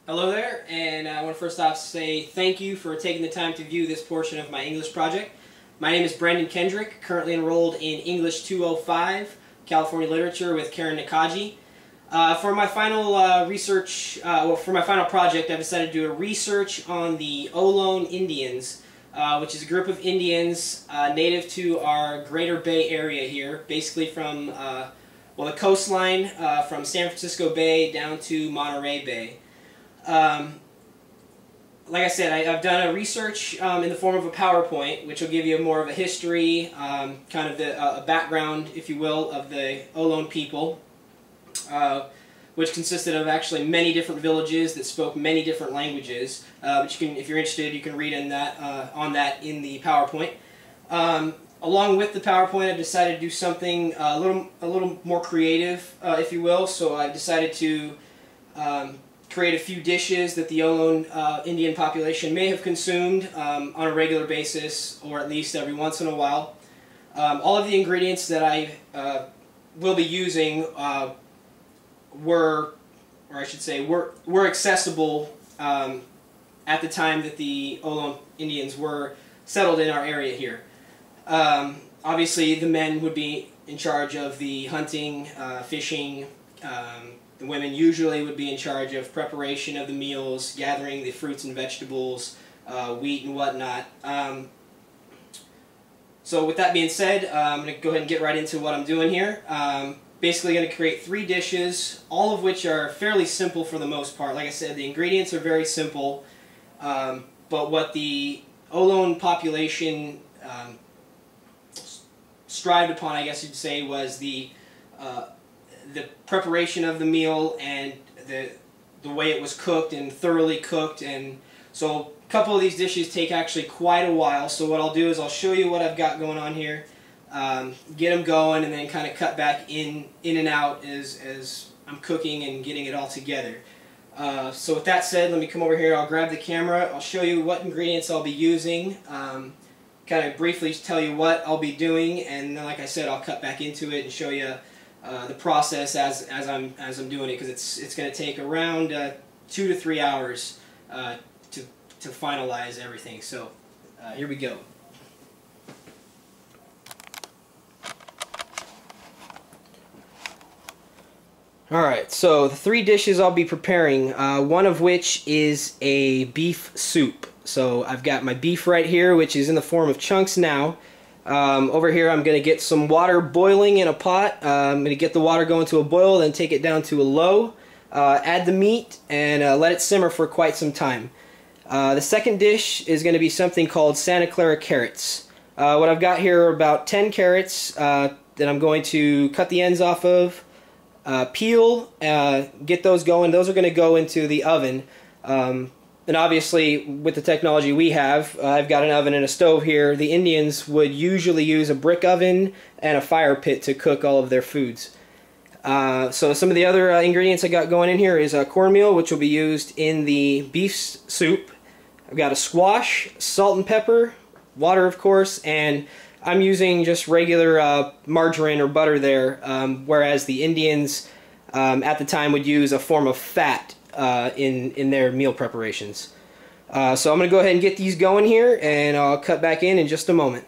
Hello there, and I want to first off say thank you for taking the time to view this portion of my English project. My name is Brendan Kendrick, currently enrolled in English 205, California Literature with Karen Nakaji. For my final for my final project, I've decided to do a research on the Ohlone Indians, which is a group of Indians native to our Greater Bay Area here, basically from the coastline from San Francisco Bay down to Monterey Bay. Like I said, I've done a research in the form of a PowerPoint, which will give you more of a history, kind of a background, if you will, of the Ohlone people, which consisted of actually many different villages that spoke many different languages. But you can, if you're interested, you can read on that in the PowerPoint. Along with the PowerPoint, I've decided to do something a little more creative, if you will. So I've decided to create a few dishes that the Ohlone Indian population may have consumed on a regular basis, or at least every once in a while. All of the ingredients that I will be using were accessible at the time that the Ohlone Indians were settled in our area here. Obviously, the men would be in charge of the hunting, fishing. The women usually would be in charge of preparation of the meals, gathering the fruits and vegetables, wheat and whatnot. So with that being said, I'm going to go ahead and get right into what I'm doing here. Basically going to create 3 dishes, all of which are fairly simple for the most part. Like I said, the ingredients are very simple, but what the Ohlone population strived upon, I guess you'd say, was the preparation of the meal and the way it was cooked and thoroughly cooked. And so a couple of these dishes take actually quite a while. So what I'll do is I'll show you what I've got going on here, get them going, and then kind of cut back in and out as I'm cooking and getting it all together. So with that said, let me come over here. I'll grab the camera. I'll show you what ingredients I'll be using. Kind of briefly tell you what I'll be doing, and then, like I said, I'll cut back into it and show you the process as I'm doing it, because it's going to take around 2 to 3 hours to finalize everything. So here we go. Alright, so the 3 dishes I'll be preparing, one of which is a beef soup. So I've got my beef right here, which is in the form of chunks now. Over here I'm going to get some water boiling in a pot. I'm going to get the water going to a boil, then take it down to a low, add the meat, and let it simmer for quite some time. The second dish is going to be something called Santa Clara carrots. What I've got here are about 10 carrots that I'm going to cut the ends off of, peel, get those going. Those are going to go into the oven. And obviously, with the technology we have, I've got an oven and a stove here. The Indians would usually use a brick oven and a fire pit to cook all of their foods. So some of the other ingredients I got going in here is cornmeal, which will be used in the beef soup. I've got a squash, salt and pepper, water of course, and I'm using just regular margarine or butter there, whereas the Indians at the time would use a form of fat in their meal preparations. So I'm going to go ahead and get these going here, and I'll cut back in just a moment.